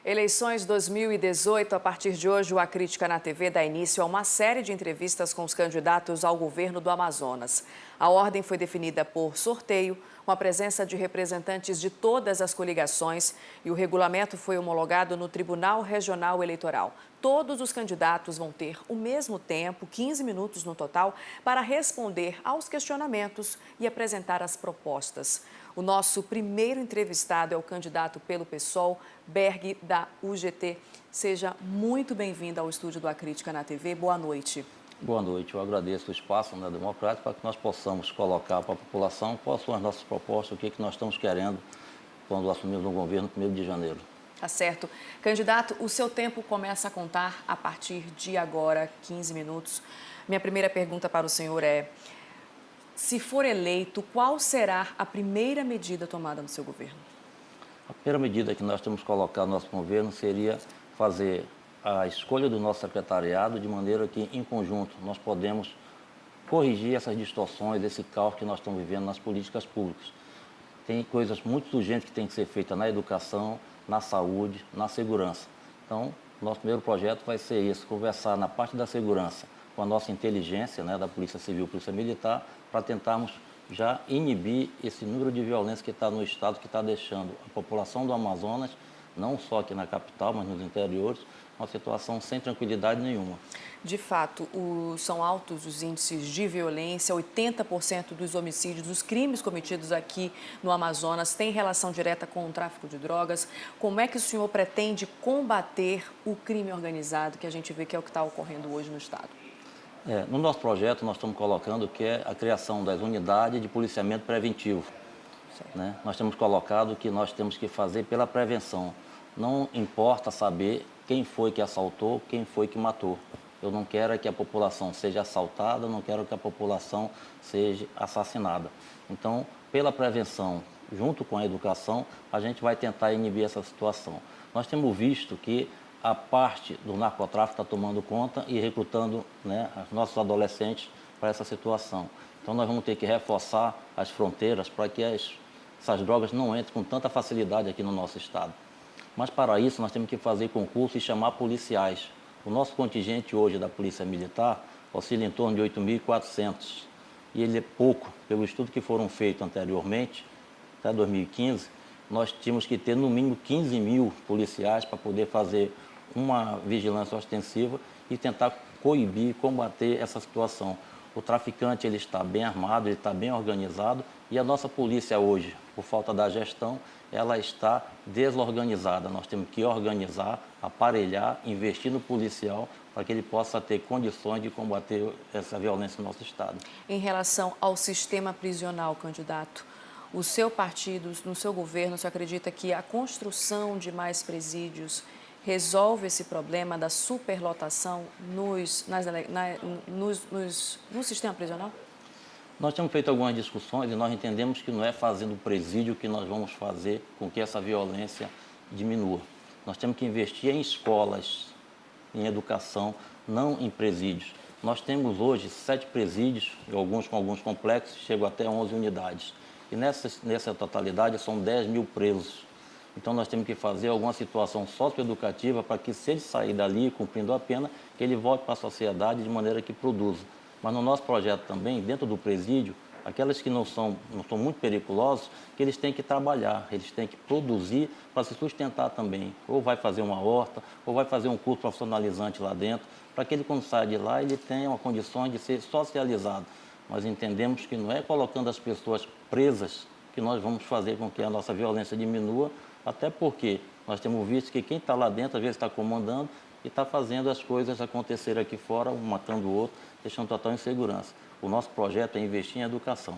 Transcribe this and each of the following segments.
Eleições 2018, a partir de hoje, o A Crítica na TV dá início a uma série de entrevistas com os candidatos ao governo do Amazonas. A ordem foi definida por sorteio, com a presença de representantes de todas as coligações, e o regulamento foi homologado no Tribunal Regional Eleitoral. Todos os candidatos vão ter o mesmo tempo, 15 minutos no total, para responder aos questionamentos e apresentar as propostas. O nosso primeiro entrevistado é o candidato pelo PSOL, Berg, da UGT. Seja muito bem-vindo ao estúdio do A Crítica na TV. Boa noite. Boa noite. Eu agradeço o espaço na democrática para que nós possamos colocar para a população quais são as nossas propostas, o que nós estamos querendo quando assumimos o governo no 1º de janeiro. Tá certo. Candidato, o seu tempo começa a contar a partir de agora, 15 minutos. Minha primeira pergunta para o senhor é: se for eleito, qual será a primeira medida tomada no seu governo? A primeira medida que nós temos que colocar no nosso governo seria fazer a escolha do nosso secretariado de maneira que, em conjunto, nós podemos corrigir essas distorções, esse caos que nós estamos vivendo nas políticas públicas. Tem coisas muito urgentes que têm que ser feitas na educação, na saúde, na segurança. Então, nosso primeiro projeto vai ser esse, conversar na parte da segurança com a nossa inteligência, da Polícia Civil, Polícia Militar, para tentarmos já inibir esse número de violência que está no Estado, que está deixando a população do Amazonas, não só aqui na capital, mas nos interiores, uma situação sem tranquilidade nenhuma. De fato, são altos os índices de violência, 80% dos homicídios, dos crimes cometidos aqui no Amazonas têm relação direta com o tráfico de drogas. Como é que o senhor pretende combater o crime organizado, que a gente vê que é o que está ocorrendo hoje no Estado? No nosso projeto, nós estamos colocando que é a criação das unidades de policiamento preventivo. Nós temos colocado que nós temos que fazer pela prevenção. Não importa saber quem foi que assaltou, quem foi que matou. Eu não quero que a população seja assaltada, não quero que a população seja assassinada. Então, pela prevenção, junto com a educação, a gente vai tentar inibir essa situação. Nós temos visto que a parte do narcotráfico está tomando conta e recrutando os nossos adolescentes para essa situação. Então, nós vamos ter que reforçar as fronteiras para que essas drogas não entrem com tanta facilidade aqui no nosso estado. Mas, para isso, nós temos que fazer concurso e chamar policiais. O nosso contingente hoje da Polícia Militar oscila em torno de 8.400. E ele é pouco, pelo estudo que foram feitos anteriormente, até 2015, nós tínhamos que ter no mínimo 15 mil policiais para poder fazer uma vigilância ostensiva e tentar coibir, combater essa situação. O traficante ele está bem armado, ele está bem organizado e a nossa polícia hoje, por falta da gestão, ela está desorganizada. Nós temos que organizar, aparelhar, investir no policial para que ele possa ter condições de combater essa violência no nosso estado. Em relação ao sistema prisional, candidato, o seu partido, no seu governo, você acredita que a construção de mais presídios resolve esse problema da superlotação no sistema prisional? Nós temos feito algumas discussões e nós entendemos que não é fazendo presídio que nós vamos fazer com que essa violência diminua. Nós temos que investir em escolas, em educação, não em presídios. Nós temos hoje 7 presídios, alguns com alguns complexos, chegam até 11 unidades. E nessa totalidade são 10 mil presos. Então, nós temos que fazer alguma situação socioeducativa para que, se ele sair dali cumprindo a pena, que ele volte para a sociedade de maneira que produza. Mas no nosso projeto também, dentro do presídio, aquelas que não são muito perigosos, que eles têm que trabalhar, eles têm que produzir para se sustentar também. Ou vai fazer uma horta, ou vai fazer um curso profissionalizante lá dentro, para que ele, quando sair de lá, ele tenha uma condição de ser socializado. Nós entendemos que não é colocando as pessoas presas que nós vamos fazer com que a nossa violência diminua, até porque nós temos visto que quem está lá dentro, às vezes, está comandando e está fazendo as coisas acontecerem aqui fora, um matando o outro, deixando total insegurança. O nosso projeto é investir em educação.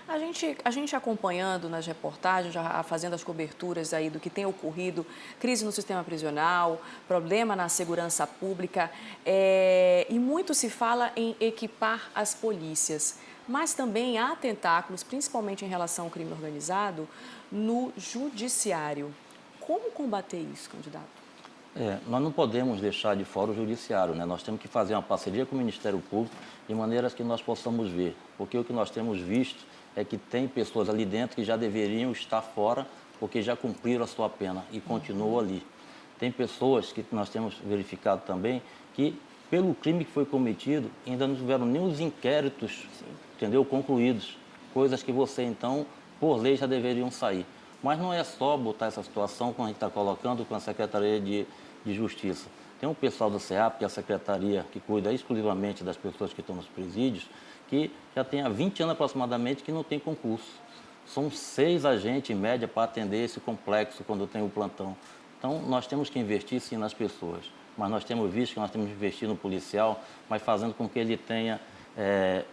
A gente acompanhando nas reportagens, já fazendo as coberturas aí do que tem ocorrido, crise no sistema prisional, problema na segurança pública, e muito se fala em equipar as polícias, mas também há tentáculos, principalmente em relação ao crime organizado, no judiciário. Como combater isso, candidato? Nós não podemos deixar de fora o judiciário, Nós temos que fazer uma parceria com o Ministério Público de maneiras que nós possamos ver, porque o que nós temos visto é que tem pessoas ali dentro que já deveriam estar fora porque já cumpriram a sua pena e continuam ali. Tem pessoas que nós temos verificado também que, pelo crime que foi cometido, ainda não tiveram nem os inquéritos, entendeu, concluídos. Coisas que você, então, por lei, já deveriam sair. Mas não é só botar essa situação como a gente está colocando com a Secretaria de Justiça. Tem um pessoal do SEAP, que é a secretaria que cuida exclusivamente das pessoas que estão nos presídios, que já tem há 20 anos aproximadamente que não tem concurso. São 6 agentes, em média, para atender esse complexo quando tem o plantão. Então, nós temos que investir, sim, nas pessoas. Mas nós temos visto que nós temos que investir no policial, mas fazendo com que ele tenha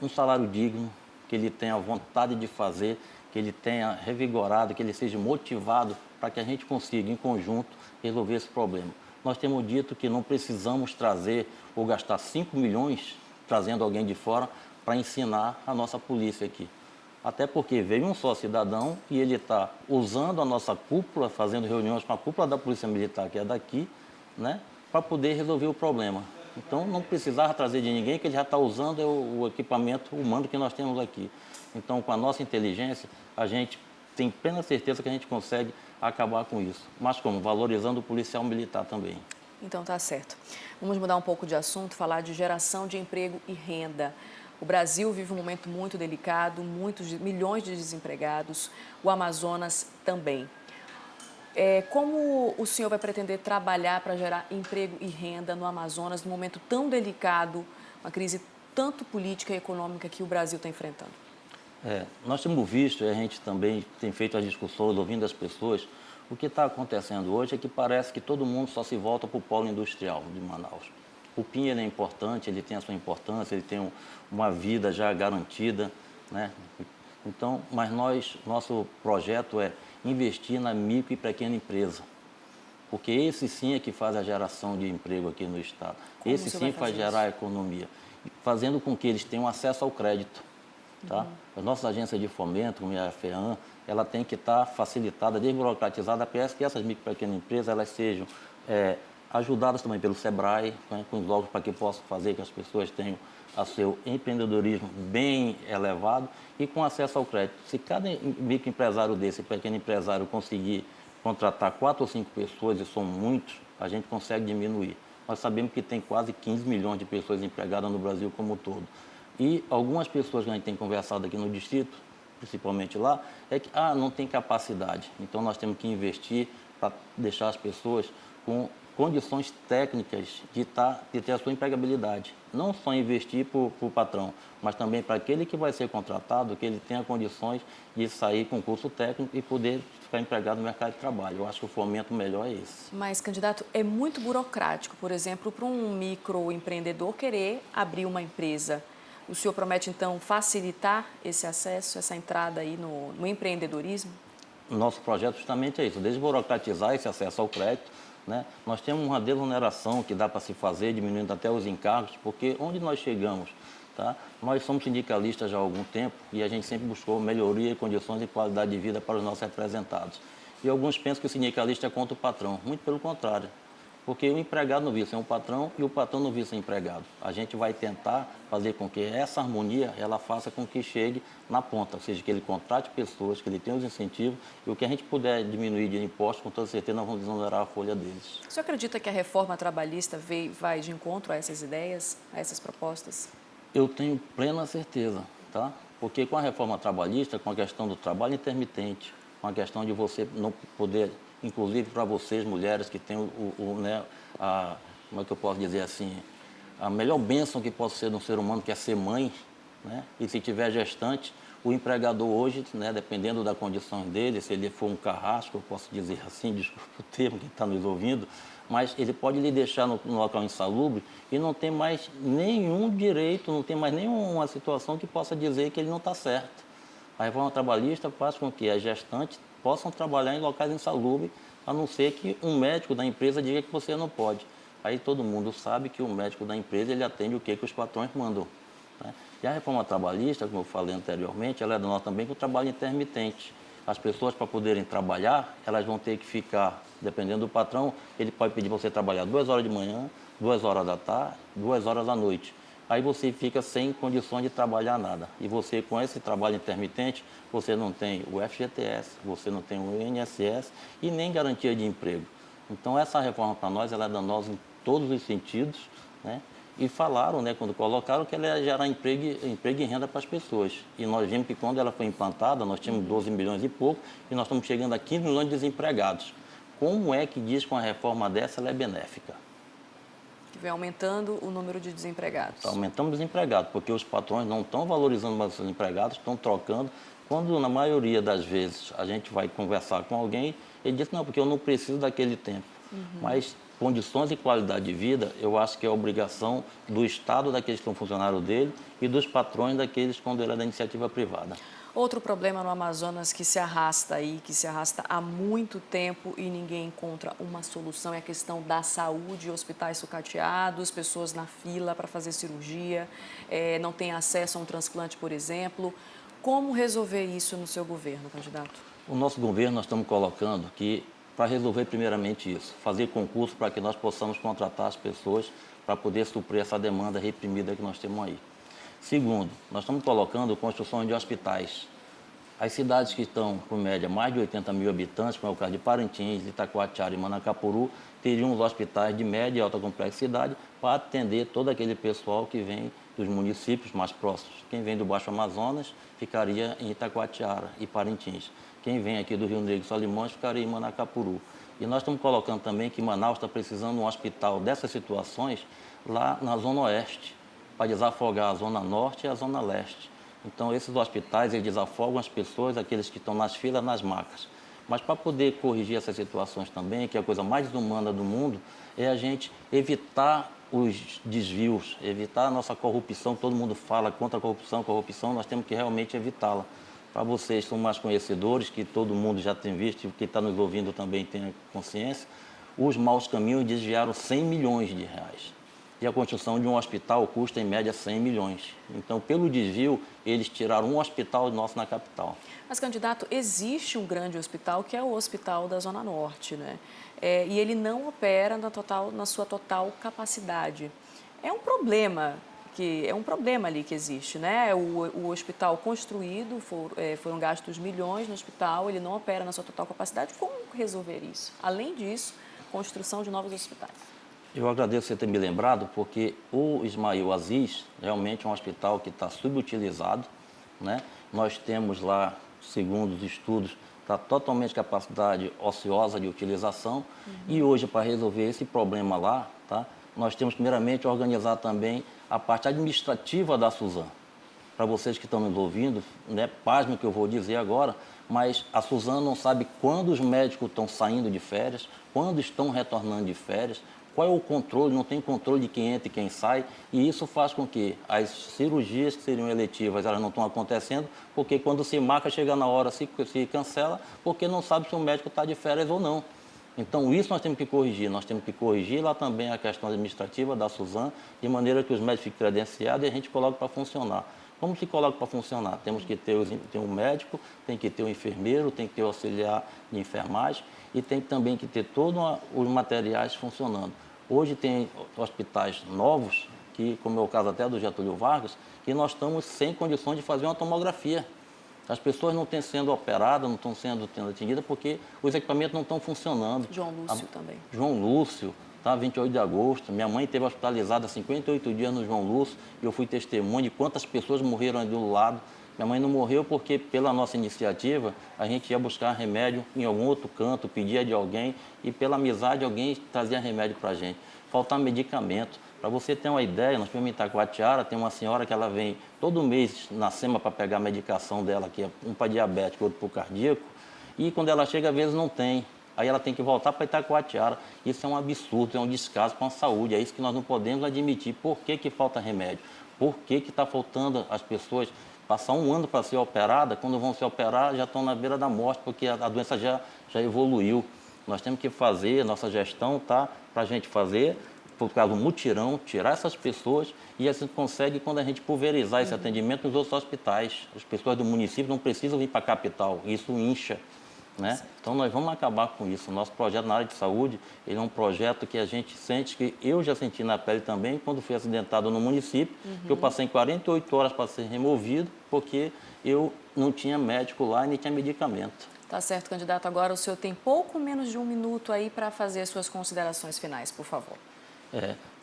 um salário digno, que ele tenha vontade de fazer, que ele tenha revigorado, que ele seja motivado para que a gente consiga, em conjunto, resolver esse problema. Nós temos dito que não precisamos trazer ou gastar 5 milhões trazendo alguém de fora para ensinar a nossa polícia aqui. Até porque veio um só cidadão e ele está usando a nossa cúpula, fazendo reuniões com a cúpula da Polícia Militar, que é daqui, né, para poder resolver o problema. Então, não precisava trazer de ninguém, que ele já está usando o equipamento humano que nós temos aqui. Então, com a nossa inteligência, a gente tem plena certeza que a gente consegue acabar com isso. Mas como? Valorizando o policial militar também. Então, tá certo. Vamos mudar um pouco de assunto, falar de geração de emprego e renda. O Brasil vive um momento muito delicado, milhões de desempregados, o Amazonas também. Como o senhor vai pretender trabalhar para gerar emprego e renda no Amazonas num momento tão delicado, uma crise tanto política e econômica que o Brasil está enfrentando? Nós temos visto, e a gente também tem feito as discussões, ouvindo as pessoas, o que está acontecendo hoje é que parece que todo mundo só se volta para o polo industrial de Manaus. O PIN ele é importante, ele tem a sua importância, ele tem uma vida já garantida, né? Então, mas nosso projeto é investir na micro e pequena empresa, porque esse sim é que faz a geração de emprego aqui no estado. Como esse você sim vai fazer faz gerar a economia, fazendo com que eles tenham acesso ao crédito. Tá? As nossas agências de fomento, como a FEAM, ela tem que estar facilitada, desburocratizada, para que essas micro e pequenas empresas elas sejam ajudadas também pelo SEBRAE, né, com os órgãos para que possam fazer que as pessoas tenham o seu empreendedorismo bem elevado e com acesso ao crédito. Se cada microempresário desse, pequeno empresário, conseguir contratar 4 ou 5 pessoas, e são muitos, a gente consegue diminuir. Nós sabemos que tem quase 15 milhões de pessoas empregadas no Brasil como um todo. E algumas pessoas que a gente tem conversado aqui no distrito, principalmente lá, é que não tem capacidade. Então, nós temos que investir para deixar as pessoas com condições técnicas de ter a sua empregabilidade. Não só investir para o patrão, mas também para aquele que vai ser contratado, que ele tenha condições de sair com curso técnico e poder ficar empregado no mercado de trabalho. Eu acho que o fomento melhor é esse. Mas, candidato, é muito burocrático, por exemplo, para um microempreendedor querer abrir uma empresa. O senhor promete, então, facilitar esse acesso, essa entrada aí no empreendedorismo? Nosso projeto justamente é isso, desburocratizar esse acesso ao crédito, né? Nós temos uma desoneração que dá para se fazer, diminuindo até os encargos, porque onde nós chegamos, tá? Nós somos sindicalistas já há algum tempo e a gente sempre buscou melhoria e condições de qualidade de vida para os nossos representados. E alguns pensam que o sindicalista é contra o patrão, muito pelo contrário. Porque o empregado não vive sem o patrão e o patrão não vive sem o empregado. A gente vai tentar fazer com que essa harmonia ela faça com que chegue na ponta, ou seja, que ele contrate pessoas, que ele tenha os incentivos e o que a gente puder diminuir de impostos, com toda certeza nós vamos desonerar a folha deles. O senhor acredita que a reforma trabalhista vai de encontro a essas ideias, a essas propostas? Eu tenho plena certeza, tá? Porque com a reforma trabalhista, com a questão do trabalho intermitente, com a questão de você não poder, inclusive para vocês, mulheres, que têm como é que eu posso dizer assim, a melhor bênção que pode ser de um ser humano, que é ser mãe, né? E se tiver gestante, o empregador hoje, né, dependendo da condição dele, se ele for um carrasco, eu posso dizer assim, desculpa o termo que está nos ouvindo, mas ele pode lhe deixar no local insalubre e não tem mais nenhum direito, não tem mais nenhuma situação que possa dizer que ele não está certo. A reforma trabalhista faz com que as gestantes possam trabalhar em locais insalubres, a não ser que um médico da empresa diga que você não pode. Aí todo mundo sabe que o médico da empresa ele atende o que os patrões mandam, né? E a reforma trabalhista, como eu falei anteriormente, ela é do nosso também com o trabalho intermitente. As pessoas, para poderem trabalhar, elas vão ter que ficar, dependendo do patrão, ele pode pedir para você trabalhar 2 horas de manhã, 2 horas da tarde, 2 horas da noite. Aí você fica sem condições de trabalhar nada. E você, com esse trabalho intermitente, você não tem o FGTS, você não tem o INSS e nem garantia de emprego. Então, essa reforma para nós ela é danosa em todos os sentidos, né? E falaram, né, quando colocaram, que ela ia gerar emprego e renda para as pessoas. E nós vimos que quando ela foi implantada, nós tínhamos 12 milhões e pouco, e nós estamos chegando a 15 milhões de desempregados. Como é que diz que uma reforma dessa ela é benéfica? Que vem aumentando o número de desempregados. Está aumentando os desempregados, porque os patrões não estão valorizando mais os empregados, estão trocando. Quando, na maioria das vezes, a gente vai conversar com alguém, ele diz, não, porque eu não preciso daquele tempo. Mas condições e qualidade de vida, eu acho que é obrigação do Estado, daqueles que são funcionários dele, e dos patrões, daqueles quando ele é da iniciativa privada. Outro problema no Amazonas que se arrasta aí, que se arrasta há muito tempo e ninguém encontra uma solução é a questão da saúde, hospitais sucateados, pessoas na fila para fazer cirurgia, não tem acesso a um transplante, por exemplo. Como resolver isso no seu governo, candidato? O nosso governo, nós estamos colocando que, para resolver primeiramente isso, fazer concurso para que nós possamos contratar as pessoas para poder suprir essa demanda reprimida que nós temos aí. Segundo, nós estamos colocando construções de hospitais. As cidades que estão, por média, mais de 80 mil habitantes, como é o caso de Parintins, Itacoatiara e Manacapuru, teriam os hospitais de média e alta complexidade para atender todo aquele pessoal que vem dos municípios mais próximos. Quem vem do Baixo Amazonas ficaria em Itacoatiara e Parintins. Quem vem aqui do Rio Negro e Solimões ficaria em Manacapuru. E nós estamos colocando também que Manaus está precisando de um hospital dessas situações lá na Zona Oeste, para desafogar a Zona Norte e a Zona Leste. Então, esses hospitais, eles desafogam as pessoas, aqueles que estão nas filas, nas macas. Mas para poder corrigir essas situações também, que é a coisa mais desumana do mundo, é a gente evitar os desvios, evitar a nossa corrupção. Todo mundo fala contra a corrupção, nós temos que realmente evitá-la. Para vocês que são mais conhecedores, que todo mundo já tem visto, que está nos ouvindo também tem consciência, os maus caminhos desviaram 100 milhões de reais. E a construção de um hospital custa, em média, 100 milhões. Então, pelo desvio, eles tiraram um hospital nosso na capital. Mas, candidato, existe um grande hospital, que é o Hospital da Zona Norte, né? E ele não opera na sua total capacidade. É um problema ali que existe, né? O hospital construído, foram gastos milhões no hospital, ele não opera na sua total capacidade. Como resolver isso? Além disso, construção de novos hospitais. Eu agradeço você ter me lembrado, porque o Ismael Aziz realmente é um hospital que está subutilizado, né? Nós temos lá, segundo os estudos, está totalmente capacidade ociosa de utilização. E hoje, para resolver esse problema lá, tá? Nós temos primeiramente organizar também a parte administrativa da Suzano. Para vocês que estão nos ouvindo, né, pasmem o que eu vou dizer agora, mas a Suzano não sabe quando os médicos estão saindo de férias, quando estão retornando de férias, qual é o controle, não tem controle de quem entra e quem sai, e isso faz com que as cirurgias que seriam eletivas, elas não estão acontecendo, porque quando se marca, chega na hora, se cancela, porque não sabe se o médico está de férias ou não. Então, isso nós temos que corrigir lá também a questão administrativa da Suzano, de maneira que os médicos fiquem credenciados e a gente coloque para funcionar. Como se coloca para funcionar? Temos que ter um médico, tem que ter um enfermeiro, tem que ter o auxiliar de enfermagem e tem também que ter todos os materiais funcionando. Hoje tem hospitais novos, que, como é o caso até do Getúlio Vargas, que nós estamos sem condições de fazer uma tomografia. As pessoas não estão sendo operadas, não estão sendo atendidas porque os equipamentos não estão funcionando. João Lúcio também. João Lúcio, tá? 28 de agosto. Minha mãe esteve hospitalizada 58 dias no João Lúcio e eu fui testemunha de quantas pessoas morreram ali do lado. Minha mãe não morreu porque, pela nossa iniciativa, a gente ia buscar remédio em algum outro canto, pedia de alguém e, pela amizade, alguém trazia remédio para a gente. Faltar medicamento. Para você ter uma ideia, nós temos em Itacoatiara, tem uma senhora que ela vem todo mês na SEMA para pegar a medicação dela, que é um para diabético e outro para o cardíaco, e quando ela chega, às vezes não tem. Aí ela tem que voltar para Itacoatiara. Isso é um absurdo, é um descaso com a saúde. É isso que nós não podemos admitir. Por que falta remédio? Por que está faltando as pessoas passar um ano para ser operada? Quando vão se operar, já estão na beira da morte, porque a doença já evoluiu. Nós temos que fazer, nossa gestão tá para a gente fazer, por causa do mutirão, tirar essas pessoas e a gente consegue, quando a gente pulverizar esse atendimento nos outros hospitais. As pessoas do município não precisam vir para a capital, isso incha. Né? Então, nós vamos acabar com isso. O nosso projeto na área de saúde, ele é um projeto que a gente sente, que eu já senti na pele também, quando fui acidentado no município, que eu passei 48 horas para ser removido, porque eu não tinha médico lá e nem tinha medicamento. Tá certo, candidato. Agora o senhor tem pouco menos de 1 minuto aí para fazer as suas considerações finais, por favor.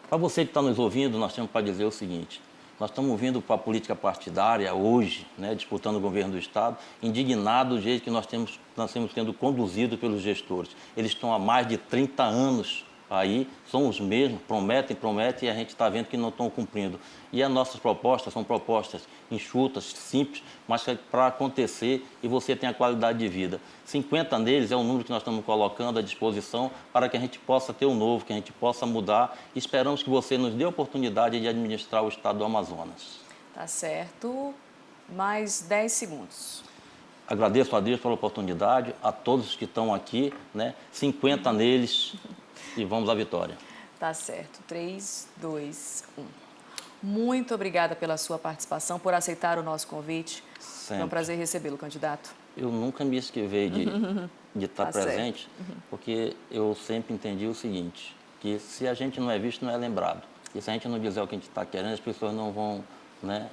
Para você que está nos ouvindo, nós temos para dizer o seguinte: nós estamos vindo para a política partidária hoje, né, disputando o governo do Estado, indignados do jeito que nós temos sendo conduzido pelos gestores. Eles estão há mais de 30 anos aí, são os mesmos, prometem e a gente está vendo que não estão cumprindo. E as nossas propostas são propostas enxutas, simples, mas para acontecer e você tem a qualidade de vida. 50 neles é o número que nós estamos colocando à disposição para que a gente possa ter o novo, que a gente possa mudar. Esperamos que você nos dê a oportunidade de administrar o Estado do Amazonas. Tá certo. Mais 10 segundos. Agradeço a Deus pela oportunidade, a todos que estão aqui, né? 50 neles e vamos à vitória. Tá certo. 3, 2, 1. Muito obrigada pela sua participação, por aceitar o nosso convite. Sempre. É um prazer recebê-lo, candidato. Eu nunca me esquivei de estar Tá presente, porque eu sempre entendi o seguinte, que se a gente não é visto, não é lembrado. E se a gente não dizer o que a gente está querendo, as pessoas não vão, né,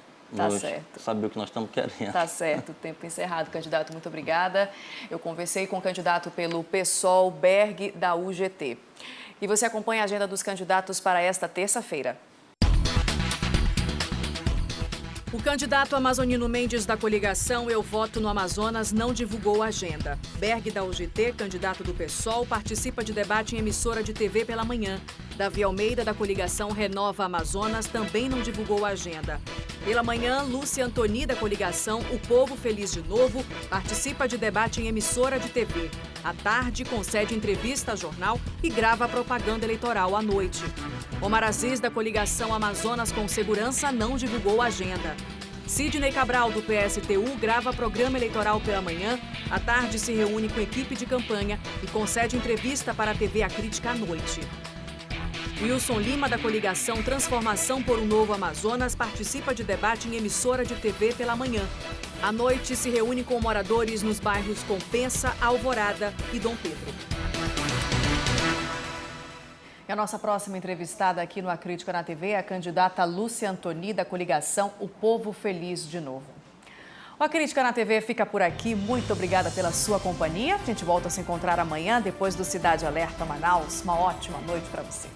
saber o que nós estamos querendo. Tá certo, tempo encerrado, candidato. Muito obrigada. Eu conversei com o candidato pelo PSOL, Berg, da UGT. E você acompanha a agenda dos candidatos para esta terça-feira. O candidato amazonino Mendes da coligação Eu Voto no Amazonas não divulgou a agenda. Berg da UGT, candidato do PSOL, participa de debate em emissora de TV pela manhã. Davi Almeida, da coligação Renova Amazonas, também não divulgou a agenda. Pela manhã, Lúcia Antoni, da coligação O Povo Feliz de Novo, participa de debate em emissora de TV. À tarde, concede entrevista a jornal e grava propaganda eleitoral à noite. Omar Aziz, da coligação Amazonas com Segurança, não divulgou a agenda. Sidney Cabral, do PSTU, grava programa eleitoral pela manhã. À tarde, se reúne com equipe de campanha e concede entrevista para a TV A Crítica à noite. Wilson Lima, da coligação Transformação por um Novo Amazonas, participa de debate em emissora de TV pela manhã. À noite, se reúne com moradores nos bairros Compensa, Alvorada e Dom Pedro. E a nossa próxima entrevistada aqui no A Crítica na TV é a candidata Lúcia Antoni, da coligação O Povo Feliz de Novo. O A Crítica na TV fica por aqui. Muito obrigada pela sua companhia. A gente volta a se encontrar amanhã, depois do Cidade Alerta Manaus. Uma ótima noite para você.